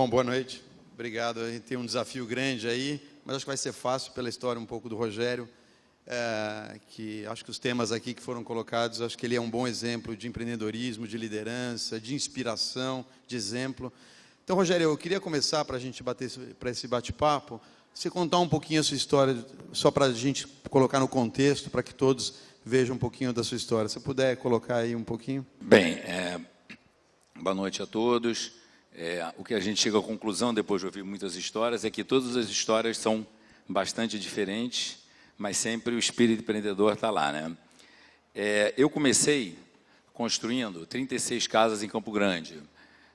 Bom, boa noite. Obrigado. A gente tem um desafio grande aí, mas acho que vai ser fácil pela história um pouco do Rogério, que acho que os temas aqui que foram colocados, acho que ele é um bom exemplo de empreendedorismo, de liderança, de inspiração, de exemplo. Então, Rogério, eu queria começar para a gente bater para esse bate-papo, você contar um pouquinho a sua história, só para a gente colocar no contexto, para que todos vejam um pouquinho da sua história. Se puder colocar aí um pouquinho. Bem, boa noite a todos. O que a gente chega à conclusão, depois de ouvir muitas histórias, é que todas as histórias são bastante diferentes, mas sempre o espírito empreendedor está lá, né? Eu comecei construindo 36 casas em Campo Grande.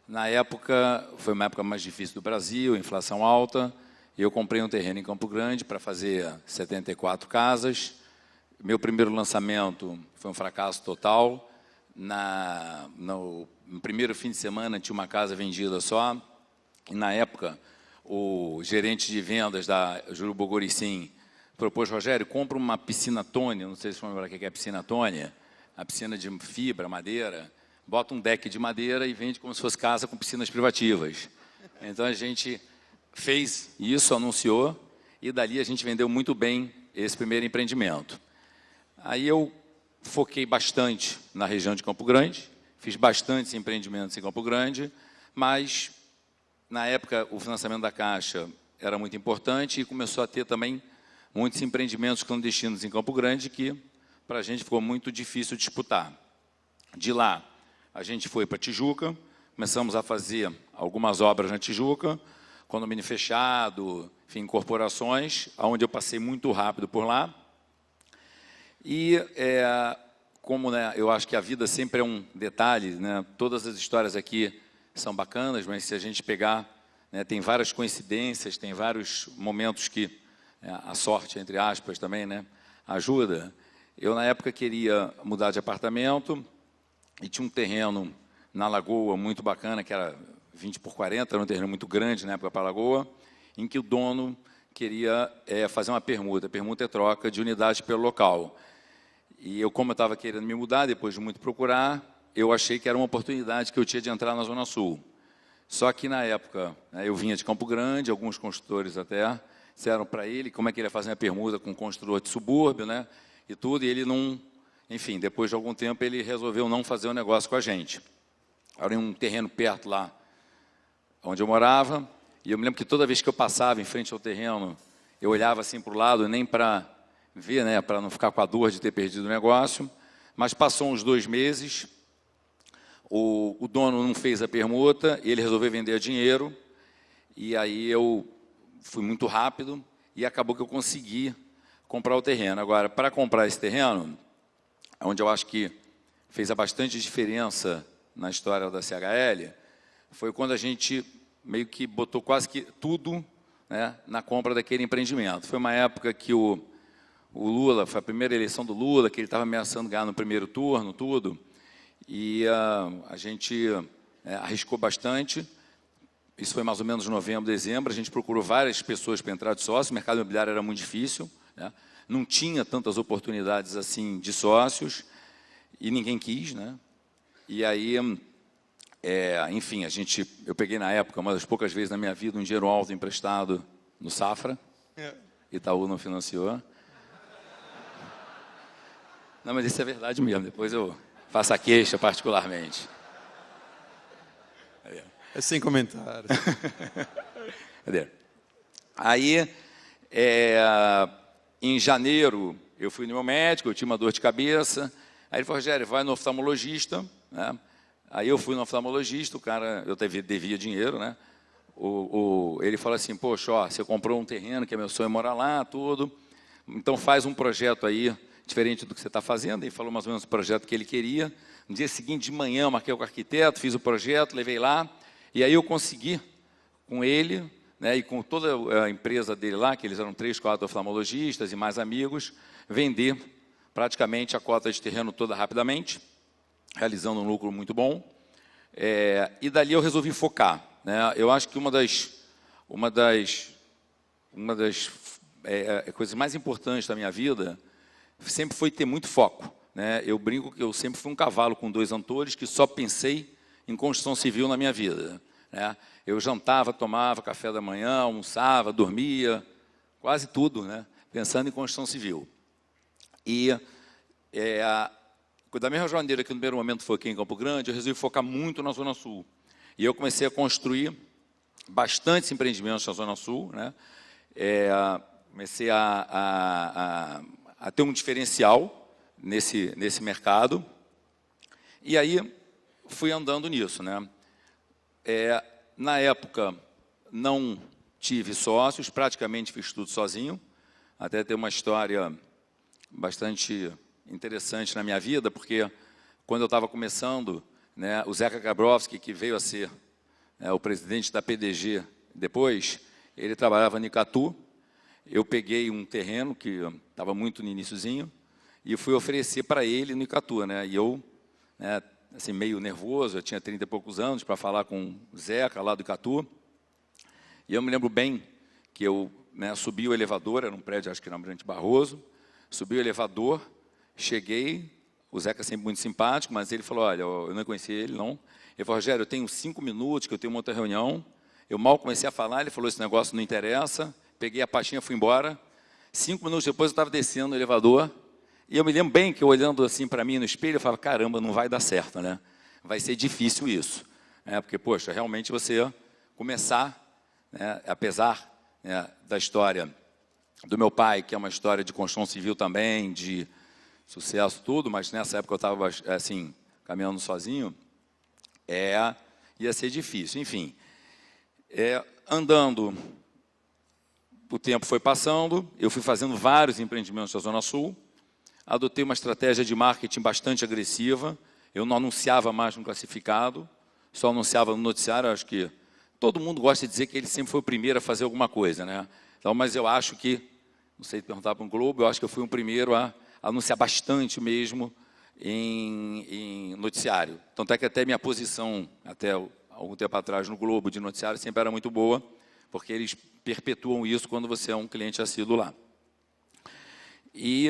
Na época, foi uma época mais difícil do Brasil, inflação alta, e eu comprei um terreno em Campo Grande para fazer 74 casas. Meu primeiro lançamento foi um fracasso total. No primeiro fim de semana tinha uma casa vendida só, e na época o gerente de vendas da Jurubo Goricim propôs: Rogério, compra uma piscina Tônia, não sei se você lembra o que é piscina Tônia, a piscina de fibra, madeira, bota um deck de madeira e vende como se fosse casa com piscinas privativas. Então a gente fez isso, anunciou, e dali a gente vendeu muito bem esse primeiro empreendimento. Aí eu foquei bastante na região de Campo Grande, fiz bastantes empreendimentos em Campo Grande, mas, na época, o financiamento da Caixa era muito importante e começou a ter também muitos empreendimentos clandestinos em Campo Grande que, para a gente, ficou muito difícil disputar. De lá, a gente foi para Tijuca, começamos a fazer algumas obras na Tijuca, condomínio fechado, enfim, incorporações, onde eu passei muito rápido por lá. E, como, né, eu acho que a vida sempre é um detalhe, né, todas as histórias aqui são bacanas, mas se a gente pegar, né, tem várias coincidências, tem vários momentos que a sorte, entre aspas, também, né, ajuda. Eu, na época, queria mudar de apartamento e tinha um terreno na Lagoa muito bacana, que era 20 por 40, era um terreno muito grande na época para a Lagoa, em que o dono queria fazer uma permuta. Permuta é troca de unidade pelo local. E eu, como eu estava querendo me mudar, depois de muito procurar, eu achei que era uma oportunidade que eu tinha de entrar na Zona Sul. Só que, na época, né, eu vinha de Campo Grande, alguns construtores até disseram para ele como é que ele ia fazer a permuta com um construtor de subúrbio, né, e tudo, e ele não... Enfim, depois de algum tempo, ele resolveu não fazer o negócio com a gente. Era um terreno perto lá onde eu morava, e eu me lembro que toda vez que eu passava em frente ao terreno, eu olhava assim para o lado, nem para ver, né, para não ficar com a dor de ter perdido o negócio, mas passou uns 2 meses, o dono não fez a permuta, ele resolveu vender a dinheiro, e aí eu fui muito rápido, e acabou que eu consegui comprar o terreno. Agora, para comprar esse terreno, onde eu acho que fez bastante diferença na história da CHL, foi quando a gente meio que botou quase que tudo, né, na compra daquele empreendimento. Foi uma época que o Lula, foi a primeira eleição do Lula, que ele estava ameaçando ganhar no primeiro turno, tudo, e a gente arriscou bastante. Isso foi mais ou menos novembro, dezembro, a gente procurou várias pessoas para entrar de sócio, o mercado imobiliário era muito difícil, né, não tinha tantas oportunidades assim de sócios, e ninguém quis, né, e aí, enfim, eu peguei na época, uma das poucas vezes na minha vida, um dinheiro alto emprestado no Safra, Itaú não financiou. Não, mas isso é verdade mesmo, depois eu faço a queixa particularmente. É sem comentários. Cadê? Aí, em janeiro, eu fui no meu médico, eu tinha uma dor de cabeça, aí ele falou: Rogério, vai no oftalmologista, né? Aí eu fui no oftalmologista, o cara, eu devia dinheiro, né? Ele falou assim: poxa, ó, você comprou um terreno, que é meu sonho morar lá, tudo, então faz um projeto aí, diferente do que você está fazendo. Ele falou mais ou menos o projeto que ele queria. No dia seguinte, de manhã, eu marquei com o arquiteto, fiz o projeto, levei lá, e aí eu consegui, com ele, né, e com toda a empresa dele lá, que eles eram 3, 4 oftalmologistas e mais amigos, vender praticamente a cota de terreno toda rapidamente, realizando um lucro muito bom. E dali eu resolvi focar, né? Eu acho que uma das coisas mais importantes da minha vida sempre foi ter muito foco, né? Eu brinco que eu sempre fui um cavalo com 2 antores, que só pensei em construção civil na minha vida. né? Eu jantava, tomava café da manhã, almoçava, dormia, quase tudo, né? Pensando em construção civil. E da mesma maneira que no primeiro momento foquei em Campo Grande, eu resolvi focar muito na Zona Sul. E eu comecei a construir bastantes empreendimentos na Zona Sul, né? Comecei a ter um diferencial nesse mercado. E aí fui andando nisso, né? Na época, não tive sócios, praticamente fiz tudo sozinho. Até tem uma história bastante interessante na minha vida, porque quando eu estava começando, né, o Zeca Gabrowski, que veio a ser o presidente da PDG depois, ele trabalhava no Icatu. Eu peguei um terreno que estava muito no iniciozinho e fui oferecer para ele no Icatu, né? E eu, né, assim, meio nervoso, eu tinha 30 e poucos anos, para falar com o Zeca, lá do Icatu. E eu me lembro bem que eu, né, subi o elevador, era um prédio, acho que na Almirante Barroso, subi o elevador, cheguei, o Zeca sempre muito simpático, mas ele falou, olha, eu não conhecia ele, não. Ele falou, Rogério, eu tenho 5 minutos, que eu tenho uma outra reunião. Eu mal comecei a falar, ele falou, esse negócio não interessa. Peguei a pastinha, fui embora. 5 minutos depois, eu estava descendo no elevador. E eu me lembro bem que, eu olhando assim para mim no espelho, eu falava, caramba, não vai dar certo, né? Vai ser difícil isso. Porque, poxa, realmente você começar, né, apesar, né, da história do meu pai, que é uma história de construção civil também, de sucesso, tudo, mas nessa época eu estava, assim, caminhando sozinho, ia ser difícil. Enfim, andando, o tempo foi passando, eu fui fazendo vários empreendimentos na Zona Sul, adotei uma estratégia de marketing bastante agressiva, eu não anunciava mais no classificado, só anunciava no noticiário. Acho que todo mundo gosta de dizer que ele sempre foi o primeiro a fazer alguma coisa, né? Então, mas eu acho que, não sei perguntar para um Globo, eu acho que eu fui o primeiro a anunciar bastante mesmo em noticiário. Tanto é que até minha posição, até algum tempo atrás no Globo de noticiário, sempre era muito boa, porque eles perpetuam isso quando você é um cliente assíduo lá. E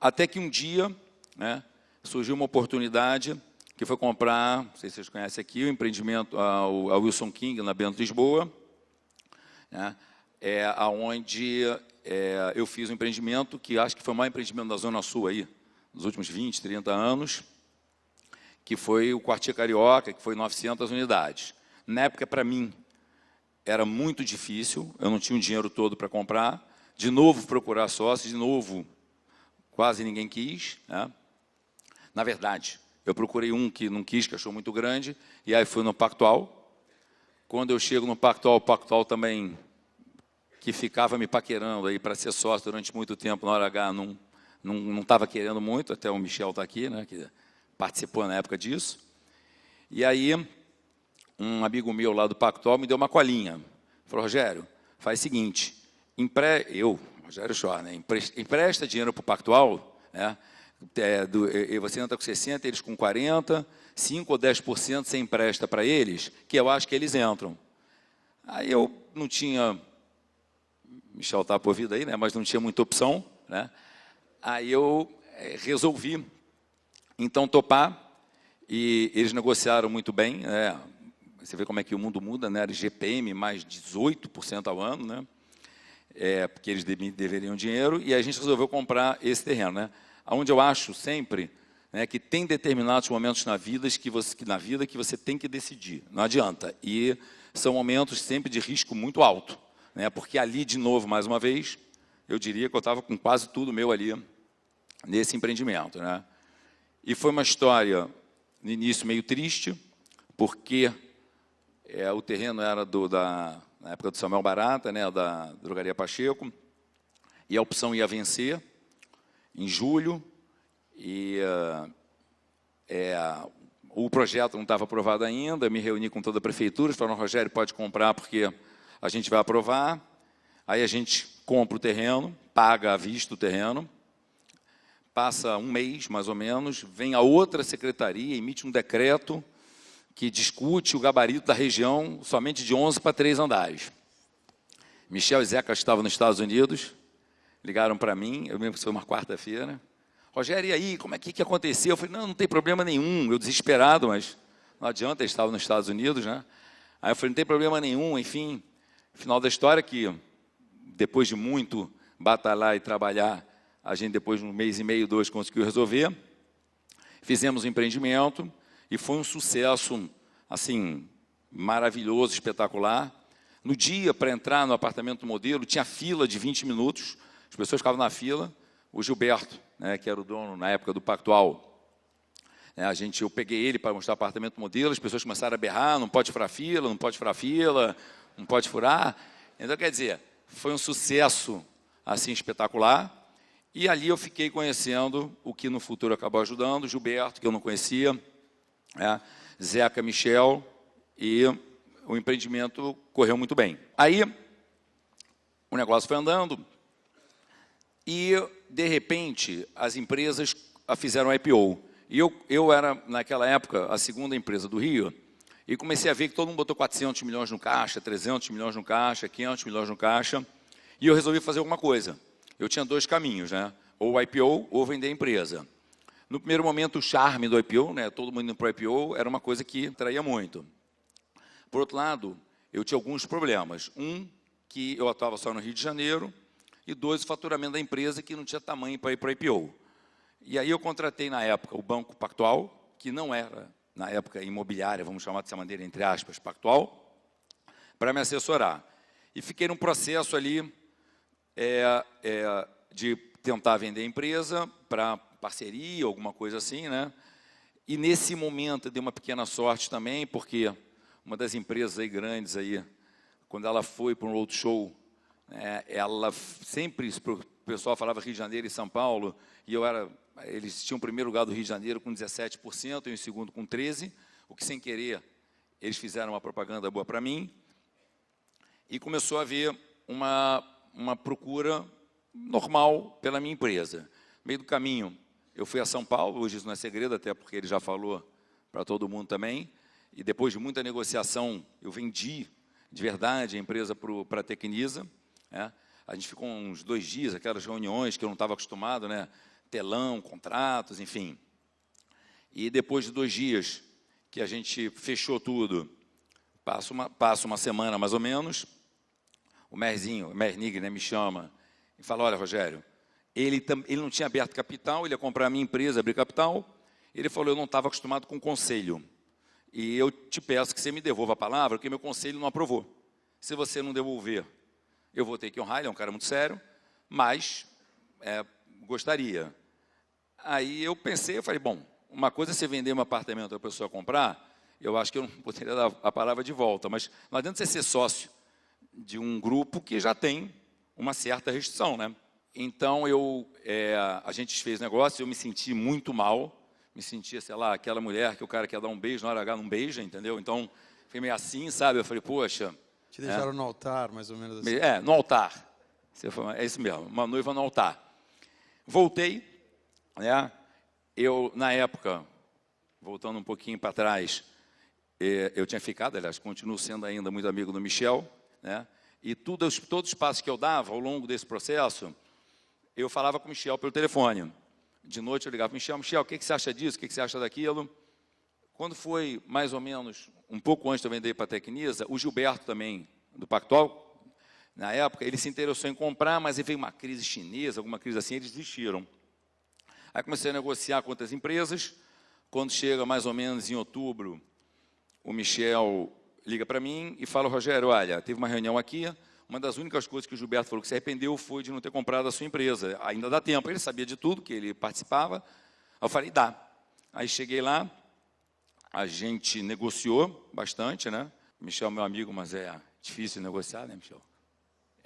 até que um dia, né, surgiu uma oportunidade, que foi comprar, não sei se vocês conhecem aqui, o empreendimento, a Wilson King, na Bento Lisboa, né, onde eu fiz um empreendimento que acho que foi o maior empreendimento da Zona Sul aí, nos últimos 20, 30 anos, que foi o Quartier Carioca, que foi 900 unidades. Na época, para mim, era muito difícil, eu não tinha o dinheiro todo para comprar, de novo procurar sócios, de novo quase ninguém quis, né? Na verdade, eu procurei um que não quis, que achou muito grande, e aí fui no Pactual. Quando eu chego no Pactual, o Pactual também, que ficava me paquerando aí para ser sócio durante muito tempo, na hora H, não estava querendo muito, até o Michel está aqui, né, que participou na época disso. E aí, um amigo meu lá do Pactual me deu uma colinha. Falou, Rogério, faz o seguinte, Rogério Schor, né, empresta dinheiro para o Pactual, né, você entra com 60, eles com 40, 5 ou 10% você empresta para eles, que eu acho que eles entram. Aí eu não tinha, Michel está por vida aí, né, mas não tinha muita opção, né? Aí eu resolvi, então, topar, e eles negociaram muito bem, né? Você vê como é que o mundo muda, né? GPM mais 18% ao ano, né? Porque eles deveriam dinheiro, e a gente resolveu comprar esse terreno, né? Onde eu acho sempre, né, que tem determinados momentos na vida que você tem que decidir, não adianta. E são momentos sempre de risco muito alto, né? Porque ali, de novo, mais uma vez, eu diria que eu estava com quase tudo meu ali nesse empreendimento, né? E foi uma história, no início, meio triste, porque o terreno era na época do Samuel Barata, né, da Drogaria Pacheco, e a opção ia vencer em julho, e o projeto não estava aprovado ainda. Eu me reuni com toda a prefeitura, falaram, Rogério, pode comprar porque a gente vai aprovar. Aí a gente compra o terreno, paga à vista o terreno, passa um mês, mais ou menos, vem a outra secretaria, emite um decreto que discute o gabarito da região somente de 11 para 3 andares. Michel e Zeca estavam nos Estados Unidos, ligaram para mim, eu lembro que foi uma quarta-feira. Rogério, e aí, como é que aconteceu? Eu falei, não tem problema nenhum, eu desesperado, mas não adianta, eles estavam nos Estados Unidos, né? Aí eu falei, não tem problema nenhum, enfim. Final da história que, depois de muito batalhar e trabalhar, a gente depois de um mês e meio, 2, conseguiu resolver. Fizemos o empreendimento e foi um sucesso, assim, maravilhoso, espetacular. No dia, para entrar no apartamento modelo, tinha fila de 20 minutos, as pessoas ficavam na fila. O Gilberto, né, que era o dono na época do Pactual, eu peguei ele para mostrar o apartamento modelo, as pessoas começaram a berrar, não pode furar fila, não pode furar fila, não pode furar. Então, quer dizer, foi um sucesso assim espetacular. E ali eu fiquei conhecendo o que no futuro acabou ajudando, Gilberto, que eu não conhecia, Zeca, Michel, e o empreendimento correu muito bem. Aí, o negócio foi andando e, de repente, as empresas fizeram IPO. E eu era, naquela época, a segunda empresa do Rio, e comecei a ver que todo mundo botou 400 milhões no caixa, 300 milhões no caixa, 500 milhões no caixa, e eu resolvi fazer alguma coisa. Eu tinha 2 caminhos, né? Ou IPO ou vender a empresa. No primeiro momento, o charme do IPO, né? Todo mundo indo para o IPO, era uma coisa que atraía muito. Por outro lado, eu tinha alguns problemas. Um, que eu atuava só no Rio de Janeiro, e 2, o faturamento da empresa, que não tinha tamanho para ir para o IPO. E aí eu contratei, na época, o Banco Pactual, que não era, na época, imobiliária, vamos chamar dessa maneira, entre aspas, Pactual, para me assessorar. E fiquei num processo ali de tentar vender a empresa para parceria, alguma coisa assim, né? E nesse momento eu dei uma pequena sorte também, porque uma das empresas aí grandes aí, quando ela foi para um roadshow, ela sempre, o pessoal falava Rio de Janeiro e São Paulo, e eles tinham o primeiro lugar do Rio de Janeiro com 17% e o segundo com 13%, o que sem querer eles fizeram uma propaganda boa para mim, e começou a haver uma procura normal pela minha empresa. No meio do caminho, eu fui a São Paulo, hoje isso não é segredo, até porque ele já falou para todo mundo também, e depois de muita negociação, eu vendi de verdade a empresa para a Tecnisa. A gente ficou uns 2 dias, aquelas reuniões que eu não estava acostumado, né? Telão, contratos, enfim. E depois de 2 dias que a gente fechou tudo, passa uma semana mais ou menos, o Mernig, né, me chama e fala, olha, Rogério, ele não tinha aberto capital, ele ia comprar a minha empresa, abrir capital, ele falou, eu não estava acostumado com conselho, e eu te peço que você me devolva a palavra, porque meu conselho não aprovou. Se você não devolver, eu vou ter que honrar, ele é um cara muito sério, mas gostaria. Aí eu pensei, eu falei, bom, uma coisa é você vender um apartamento para a pessoa comprar, eu acho que eu não poderia dar a palavra de volta, mas não adianta você ser sócio de um grupo que já tem uma certa restrição, né? Então, a gente fez negócio, eu me senti muito mal, me sentia, sei lá, aquela mulher que o cara quer dar um beijo, na hora H não beija, entendeu? Então, foi meio assim, sabe? Eu falei, poxa... Te deixaram no altar, mais ou menos assim. No altar. É isso mesmo, uma noiva no altar. Voltei, né? Eu, na época, voltando um pouquinho para trás, eu tinha ficado, aliás, continuo sendo ainda muito amigo do Michel, né? E todos os passos que eu dava ao longo desse processo, eu falava com o Michel pelo telefone. De noite eu ligava para o Michel, o que você acha disso, o que você acha daquilo? Quando foi mais ou menos um pouco antes de eu vender para a Tecnisa, o Gilberto também, do Pactual, na época, ele se interessou em comprar, mas veio uma crise chinesa, alguma crise assim, eles desistiram. Aí comecei a negociar com outras empresas, quando chega mais ou menos em outubro, o Michel liga para mim e fala, Rogério, olha, teve uma reunião aqui, uma das únicas coisas que o Gilberto falou que se arrependeu foi de não ter comprado a sua empresa. Ainda dá tempo, ele sabia de tudo, que ele participava. Eu falei, dá. Aí cheguei lá, a gente negociou bastante, né? Michel é meu amigo, mas é difícil negociar, né, Michel?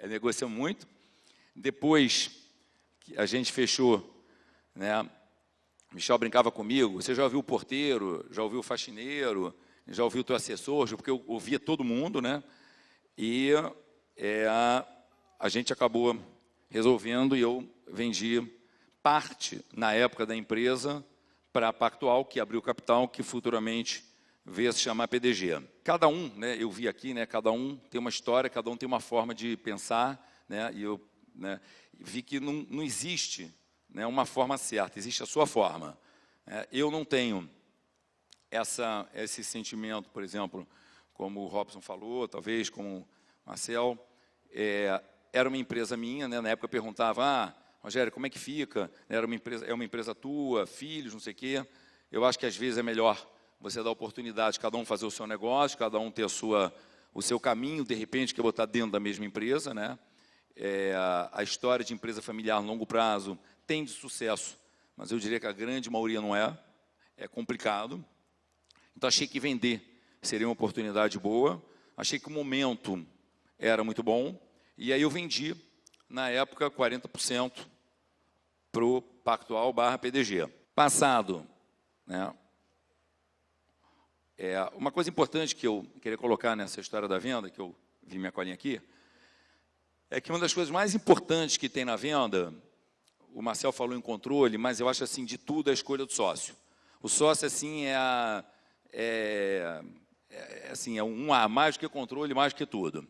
Negociamos muito. Depois que a gente fechou, né? Michel brincava comigo, você já ouviu o porteiro, já ouviu o faxineiro, já ouviu o teu assessor, porque eu ouvia todo mundo, né? E a gente acabou resolvendo e eu vendi parte, na época da empresa, para a Pactual, que abriu capital, que futuramente veio a se chamar PDG. Cada um, né, eu vi aqui, né, cada um tem uma história, cada um tem uma forma de pensar, né, e eu, né, vi que não existe, né, uma forma certa, existe a sua forma. Eu não tenho esse sentimento, por exemplo, como o Robson falou, talvez como o Marcel. Era uma empresa minha, né? Na época eu perguntava, Rogério, como é que fica? É uma empresa tua, filhos, não sei o quê. Eu acho que às vezes é melhor você dar oportunidade de cada um fazer o seu negócio, cada um ter o seu caminho, de repente, que é botar dentro da mesma empresa, né? A história de empresa familiar a longo prazo tem de sucesso, mas eu diria que a grande maioria não é complicado. Então, achei que vender seria uma oportunidade boa, achei que o momento era muito bom, e aí eu vendi, na época, 40% para o Pactual/PDG. Passado, né, uma coisa importante que eu queria colocar nessa história da venda, que eu vi minha colinha aqui, é que uma das coisas mais importantes que tem na venda, o Marcel falou em controle, mas eu acho assim, de tudo, a escolha do sócio. O sócio, assim, assim, um A, mais do que controle, mais do que tudo.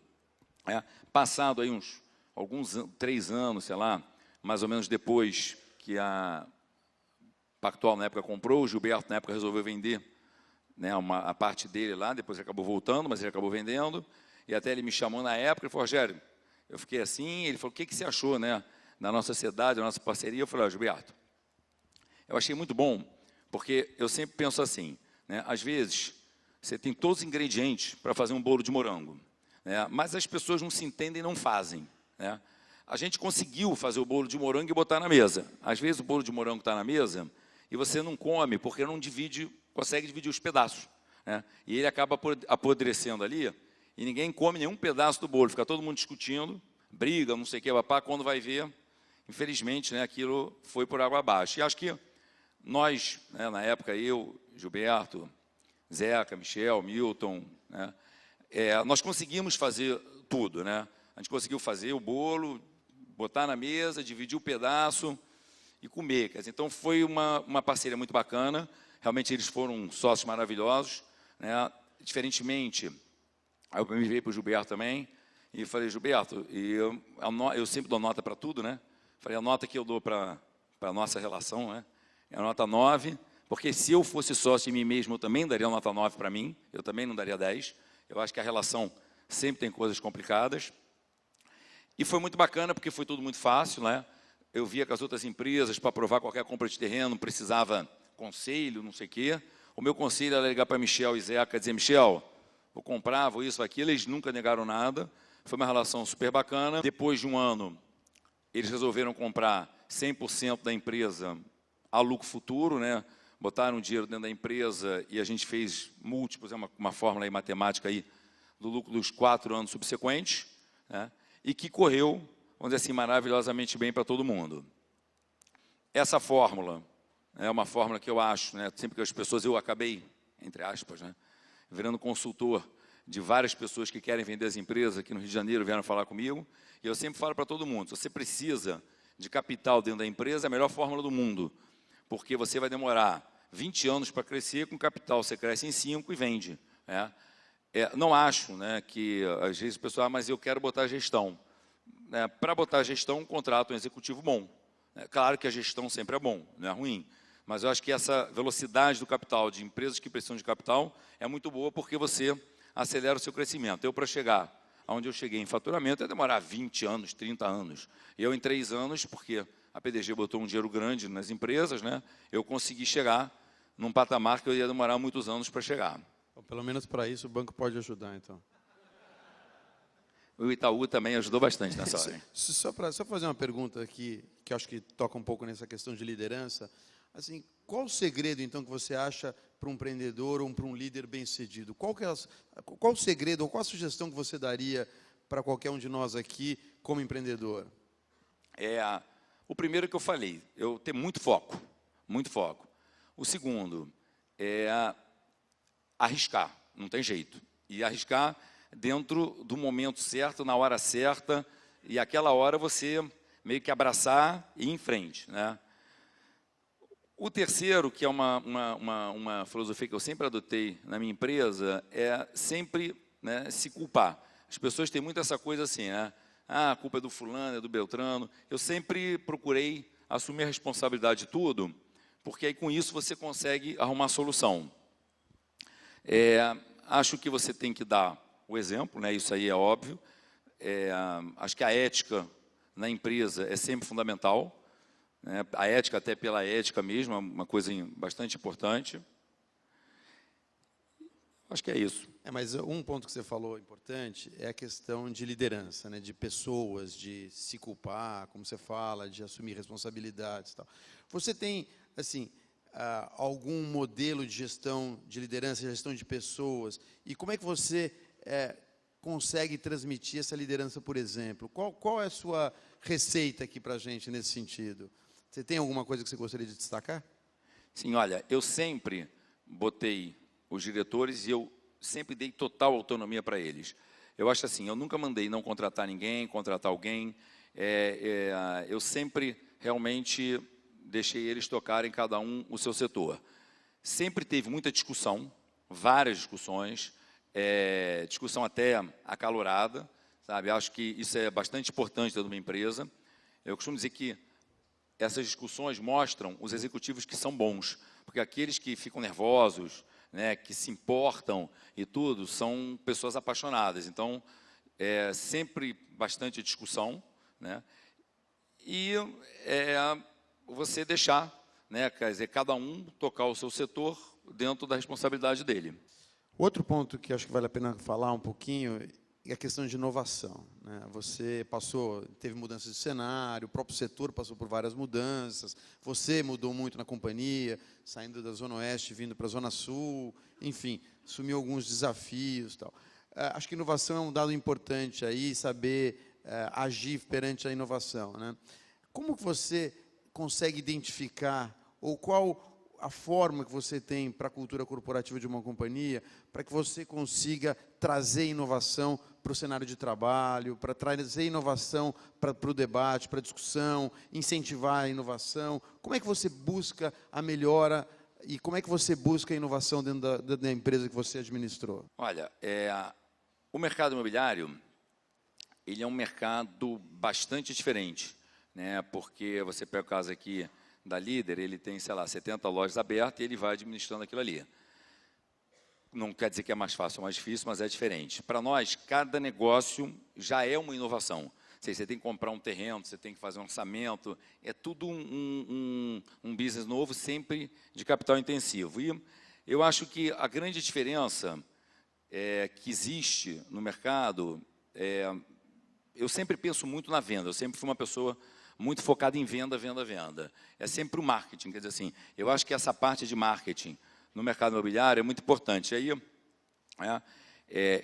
Passado aí alguns 3 anos, sei lá, mais ou menos depois que a Pactual, na época, comprou, o Gilberto, na época, resolveu vender, né, a parte dele lá, depois ele acabou voltando, mas ele acabou vendendo, e até ele me chamou na época, ele falou, Rogério, eu fiquei assim, ele falou, o que você achou, né, da nossa sociedade, da nossa parceria? Eu falei, Gilberto, eu achei muito bom, porque eu sempre penso assim, né, às vezes, você tem todos os ingredientes para fazer um bolo de morango, né, mas as pessoas não se entendem e não fazem, né? A gente conseguiu fazer o bolo de morango e botar na mesa. Às vezes o bolo de morango está na mesa e você não come porque não consegue dividir os pedaços, né? E ele acaba apodrecendo ali e ninguém come nenhum pedaço do bolo, fica todo mundo discutindo, briga, não sei o que, papá, quando vai ver, infelizmente, né, aquilo foi por água abaixo. E acho que nós, né, na época, eu, Gilberto, Zeca, Michel, Milton, né, nós conseguimos fazer tudo, né? A gente conseguiu fazer o bolo, botar na mesa, dividir o pedaço e comer. Quer dizer, então, foi uma parceria muito bacana. Realmente, eles foram sócios maravilhosos, né? Diferentemente, aí eu me veio para o Gilberto também e falei, Gilberto, eu sempre dou nota para tudo, né? Falei, a nota que eu dou para a nossa relação, né, é a nota 9, porque se eu fosse sócio de mim mesmo, eu também daria nota 9 para mim, eu também não daria 10. Eu acho que a relação sempre tem coisas complicadas. E foi muito bacana, porque foi tudo muito fácil, né? Eu via que as outras empresas, para aprovar qualquer compra de terreno, precisava conselho, não sei o quê. O meu conselho era ligar para Michel e Zeca e dizer, Michel, vou comprar, vou isso, aquilo. Eles nunca negaram nada. Foi uma relação super bacana. Depois de um ano, eles resolveram comprar 100% da empresa a lucro futuro, né? Botaram dinheiro dentro da empresa e a gente fez múltiplos, uma fórmula aí, matemática aí, do lucro dos 4 anos subsequentes, né? E que correu, vamos dizer assim, maravilhosamente bem para todo mundo. Essa fórmula é uma fórmula que eu acho, né, sempre que as pessoas, eu acabei, entre aspas, né, virando consultor de várias pessoas que querem vender as empresas aqui no Rio de Janeiro, vieram falar comigo, e eu sempre falo para todo mundo, se você precisa de capital dentro da empresa, é a melhor fórmula do mundo, porque você vai demorar 20 anos para crescer, com capital você cresce em 5 e vende, né? Não acho, né, que, às vezes, o pessoal, mas eu quero botar gestão. Para botar gestão, contrato um executivo bom. Claro que a gestão sempre é bom, não é ruim, mas eu acho que essa velocidade do capital, de empresas que precisam de capital, é muito boa porque você acelera o seu crescimento. Eu, para chegar onde eu cheguei em faturamento, ia demorar 20 anos, 30 anos. Eu, em 3 anos, porque a PDG botou um dinheiro grande nas empresas, né, eu consegui chegar num patamar que eu ia demorar muitos anos para chegar. Pelo menos para isso o banco pode ajudar, então. O Itaú também ajudou bastante nessa hora. Só fazer uma pergunta aqui, que eu acho que toca um pouco nessa questão de liderança. Assim, qual o segredo, então, que você acha para um empreendedor ou para um líder bem-sucedido? Qual o segredo ou qual a sugestão que você daria para qualquer um de nós aqui como empreendedor? O primeiro que eu falei, eu ter muito foco, muito foco. O segundo é arriscar, não tem jeito. E arriscar dentro do momento certo, na hora certa, e aquela hora você meio que abraçar e ir em frente, né? O terceiro, que é uma filosofia que eu sempre adotei na minha empresa, é sempre, né, se culpar. As pessoas têm muito essa coisa assim, né? A culpa é do fulano, é do Beltrano. Eu sempre procurei assumir a responsabilidade de tudo, porque aí com isso você consegue arrumar a solução. acho que você tem que dar o exemplo, né? Isso aí é óbvio. Acho que a ética na empresa é sempre fundamental, né? A ética, até pela ética mesmo, é uma coisa bastante importante. Acho que é isso. Mas um ponto que você falou importante é a questão de liderança, né? De pessoas, de se culpar, como você fala, de assumir responsabilidades e tal. Você tem, assim, algum modelo de gestão de liderança, gestão de pessoas? E como é que você consegue transmitir essa liderança, por exemplo? Qual é a sua receita aqui para a gente nesse sentido? Você tem alguma coisa que você gostaria de destacar? Sim, olha, eu sempre botei os diretores e eu sempre dei total autonomia para eles. Eu acho assim, eu nunca mandei não contratar ninguém, contratar alguém. Eu sempre realmente deixei eles tocarem cada um o seu setor. Sempre teve muita discussão, várias discussões, discussão até acalorada, sabe? Acho que isso é bastante importante dentro de uma empresa. Eu costumo dizer que essas discussões mostram os executivos que são bons, porque aqueles que ficam nervosos, né, que se importam e tudo, são pessoas apaixonadas. Então, sempre bastante discussão, né? E você deixar, né, quer dizer, cada um tocar o seu setor dentro da responsabilidade dele. Outro ponto que acho que vale a pena falar um pouquinho é a questão de inovação, né? Você teve mudanças de cenário, o próprio setor passou por várias mudanças, você mudou muito na companhia, saindo da Zona Oeste, vindo para a Zona Sul, enfim, assumiu alguns desafios, tal. Acho que inovação é um dado importante aí, saber agir perante a inovação, né? Como que você consegue identificar, ou qual a forma que você tem para a cultura corporativa de uma companhia, para que você consiga trazer inovação para o cenário de trabalho, para trazer inovação para o debate, para a discussão, incentivar a inovação? Como é que você busca a melhora e como é que você busca a inovação dentro da empresa que você administrou? Olha, o mercado imobiliário, ele é um mercado bastante diferente, né? Porque você pega o caso aqui da Líder, ele tem, sei lá, 70 lojas abertas e ele vai administrando aquilo ali. Não quer dizer que é mais fácil ou mais difícil, mas é diferente. Para nós, cada negócio já é uma inovação. Você tem que comprar um terreno, você tem que fazer um orçamento, é tudo um business novo, sempre de capital intensivo. E eu acho que a grande diferença que existe no mercado, eu sempre penso muito na venda, eu sempre fui uma pessoa muito focada em venda, venda, venda. É sempre o marketing, quer dizer assim, eu acho que essa parte de marketing no mercado imobiliário é muito importante. Aí,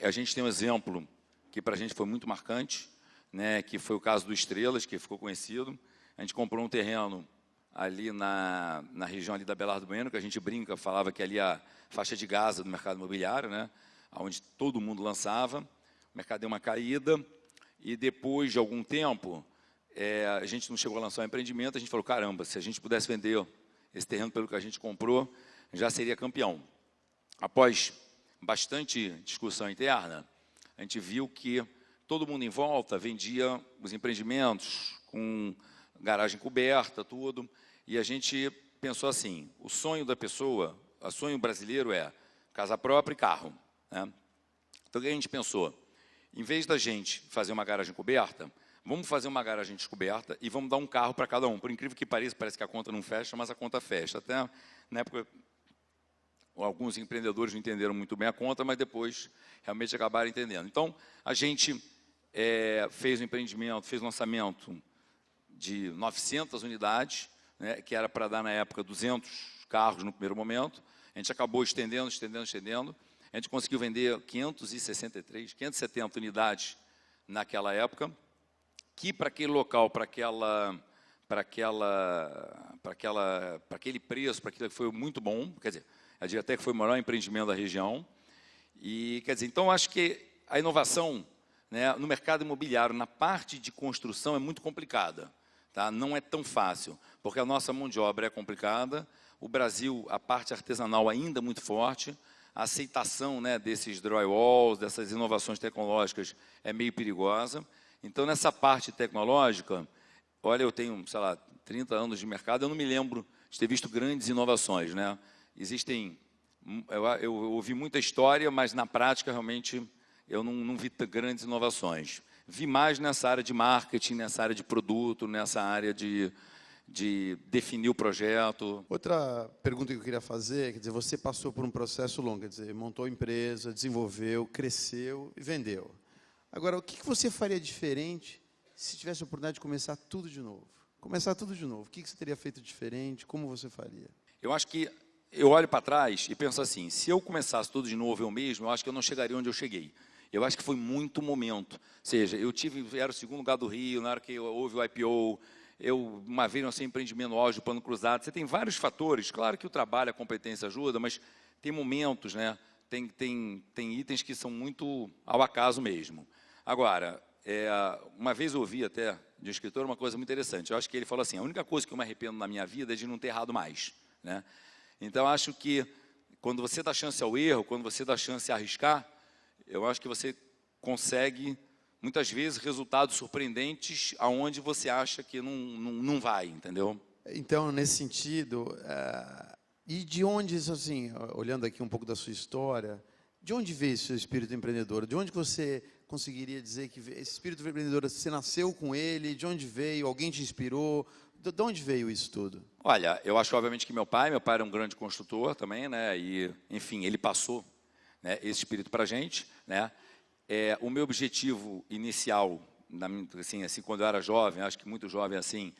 a gente tem um exemplo que para a gente foi muito marcante, né, que foi o caso do Estrelas, que ficou conhecido. A gente comprou um terreno ali na região ali da Belardo Bueno, que a gente brinca, falava que ali a faixa de Gaza do mercado imobiliário, né, onde todo mundo lançava. O mercado deu uma caída e depois de algum tempo, a gente não chegou a lançar um empreendimento, a gente falou, caramba, se a gente pudesse vender esse terreno pelo que a gente comprou, já seria campeão. Após bastante discussão interna, a gente viu que todo mundo em volta vendia os empreendimentos com garagem coberta, tudo, e a gente pensou assim, o sonho da pessoa, o sonho brasileiro é casa própria e carro, né? Então, o que a gente pensou? Em vez da gente fazer uma garagem coberta, vamos fazer uma garagem descoberta e vamos dar um carro para cada um. Por incrível que pareça, parece que a conta não fecha, mas a conta fecha. Até na época, alguns empreendedores não entenderam muito bem a conta, mas depois realmente acabaram entendendo. Então, a gente fez um empreendimento, fez um lançamento de 900 unidades, né, que era para dar, na época, 200 carros no primeiro momento. A gente acabou estendendo. A gente conseguiu vender 570 unidades naquela época, que para aquele local, para aquele preço, para aquilo que foi muito bom, quer dizer, eu diria até que foi o maior empreendimento da região. E, quer dizer, então, acho que a inovação, né, no mercado imobiliário, na parte de construção, é muito complicada, tá? Não é tão fácil, porque a nossa mão de obra é complicada, o Brasil, a parte artesanal ainda é muito forte, a aceitação, né, desses drywalls, dessas inovações tecnológicas é meio perigosa. Então, nessa parte tecnológica, olha, eu tenho, sei lá, 30 anos de mercado, eu não me lembro de ter visto grandes inovações, né? Existem eu ouvi muita história, mas na prática, realmente, eu não vi grandes inovações. Vi mais nessa área de marketing, nessa área de produto, nessa área de definir o projeto. Outra pergunta que eu queria fazer, quer dizer, você passou por um processo longo, quer dizer, montou a empresa, desenvolveu, cresceu e vendeu. Agora, o que você faria diferente se tivesse a oportunidade de começar tudo de novo? Começar tudo de novo, o que você teria feito diferente, como você faria? Eu acho que eu olho para trás e penso assim, se eu começasse tudo de novo eu mesmo, eu acho que eu não chegaria onde eu cheguei. Eu acho que foi muito momento. Ou seja, era o segundo lugar do Rio, na hora que houve o IPO, uma vez lancei empreendimento no auge do Plano Cruzado. Você tem vários fatores. Claro que o trabalho, a competência ajuda, mas tem momentos, né? Tem itens que são muito ao acaso mesmo. Agora, uma vez eu ouvi até de um escritor uma coisa muito interessante. Eu acho que ele falou assim, a única coisa que eu me arrependo na minha vida é de não ter errado mais, né? Então, acho que quando você dá chance ao erro, quando você dá chance a arriscar, eu acho que você consegue, muitas vezes, resultados surpreendentes aonde você acha que não vai, entendeu? Então, nesse sentido, e de onde, assim, olhando aqui um pouco da sua história, de onde veio esse seu espírito empreendedor? De onde você conseguiria dizer que esse espírito empreendedor, você nasceu com ele? De onde veio? Alguém te inspirou? De onde veio isso tudo? Olha, eu acho, obviamente, que meu pai era um grande construtor também, né? E, enfim, ele passou, né, esse espírito para a gente, né? O meu objetivo inicial, assim, quando eu era jovem, acho que muito jovem assim,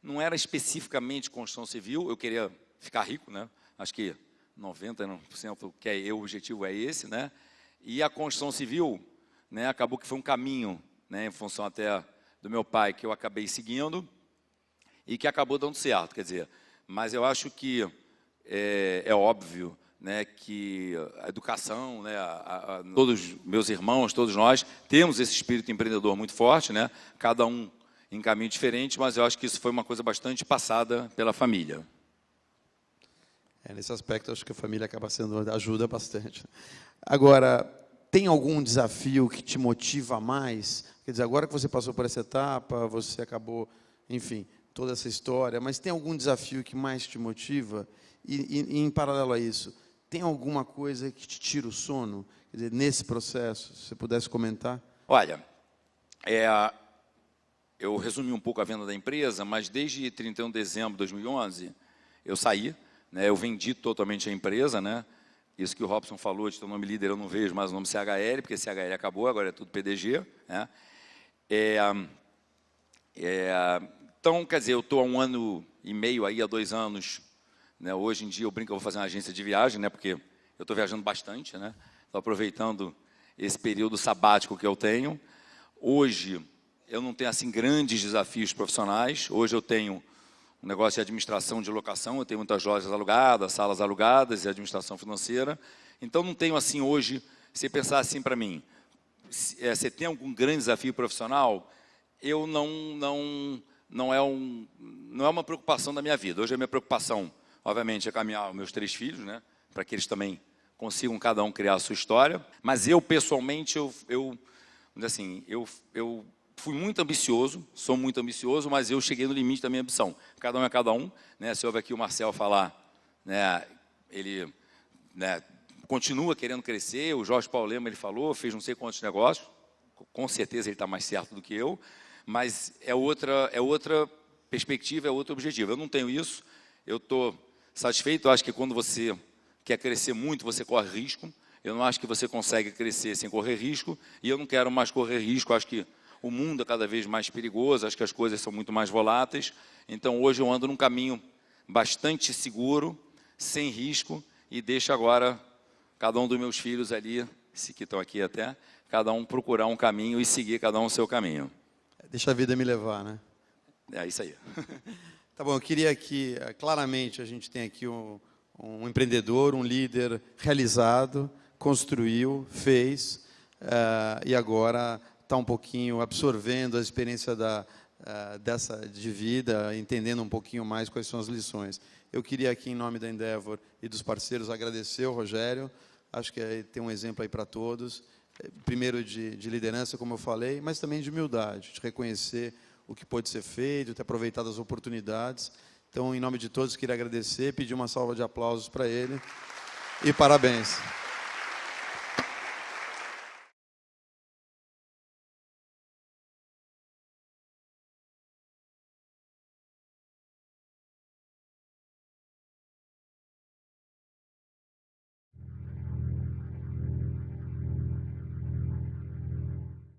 não era especificamente construção civil, eu queria ficar rico, né? Acho que 90% o objetivo é esse, né? E a construção civil, né, acabou que foi um caminho, né, em função até do meu pai, que eu acabei seguindo e que acabou dando certo, quer dizer, mas eu acho que é óbvio, né, que a educação, né, todos meus irmãos, todos nós, temos esse espírito empreendedor muito forte, né, cada um em caminho diferente, mas eu acho que isso foi uma coisa bastante passada pela família. Nesse aspecto, acho que a família ajuda bastante. Agora, tem algum desafio que te motiva mais? Quer dizer, agora que você passou por essa etapa, você acabou, enfim, toda essa história, mas tem algum desafio que mais te motiva? E em paralelo a isso, tem alguma coisa que te tira o sono? Quer dizer, nesse processo, se você pudesse comentar? Olha, eu resumi um pouco a venda da empresa, mas desde 31 de dezembro de 2011, eu saí, né, eu vendi totalmente a empresa, né? Isso que o Robson falou, de ter o nome líder, eu não vejo mais o nome CHL, porque CHL acabou, agora é tudo PDG, né? Então, quer dizer, eu estou há 1 ano e meio, há 2 anos, né? Hoje em dia eu brinco que eu vou fazer uma agência de viagem, né? Porque eu estou viajando bastante, né? Estou aproveitando esse período sabático que eu tenho. Hoje, eu não tenho assim grandes desafios profissionais. Hoje eu tenho um negócio de administração de locação, eu tenho muitas lojas alugadas, salas alugadas e administração financeira. Então, não tenho assim hoje, se pensar assim para mim, você tem algum grande desafio profissional? Eu não é uma preocupação da minha vida. Hoje a minha preocupação, obviamente, é caminhar os meus 3 filhos, né, para que eles também consigam cada um criar a sua história. Mas eu, pessoalmente, eu fui muito ambicioso, sou muito ambicioso, mas eu cheguei no limite da minha ambição. Cada um é cada um, né? Se ouve aqui o Marcel falar, né, ele, né, continua querendo crescer, o Jorge Paulo Lema, ele falou, fez não sei quantos negócios, com certeza ele está mais certo do que eu, mas é outra perspectiva, é outro objetivo. Eu não tenho isso, eu estou satisfeito, eu acho que quando você quer crescer muito, você corre risco, eu não acho que você consegue crescer sem correr risco, e eu não quero mais correr risco, acho que o mundo é cada vez mais perigoso, acho que as coisas são muito mais voláteis. Então, hoje eu ando num caminho bastante seguro, sem risco, e deixo agora cada um dos meus filhos ali, que estão aqui até, cada um procurar um caminho e seguir cada um o seu caminho. Deixa a vida me levar, né? É isso aí. Tá bom, eu queria que, claramente, a gente tem aqui um empreendedor, um líder realizado, construiu, fez, e agora está um pouquinho absorvendo a experiência de vida, entendendo um pouquinho mais quais são as lições. Eu queria aqui, em nome da Endeavor e dos parceiros, agradecer o Rogério. Acho que tem um exemplo aí para todos. Primeiro, de liderança, como eu falei, mas também de humildade, de reconhecer o que pode ser feito, ter aproveitado as oportunidades. Então, em nome de todos, queria agradecer, pedir uma salva de aplausos para ele. e parabéns.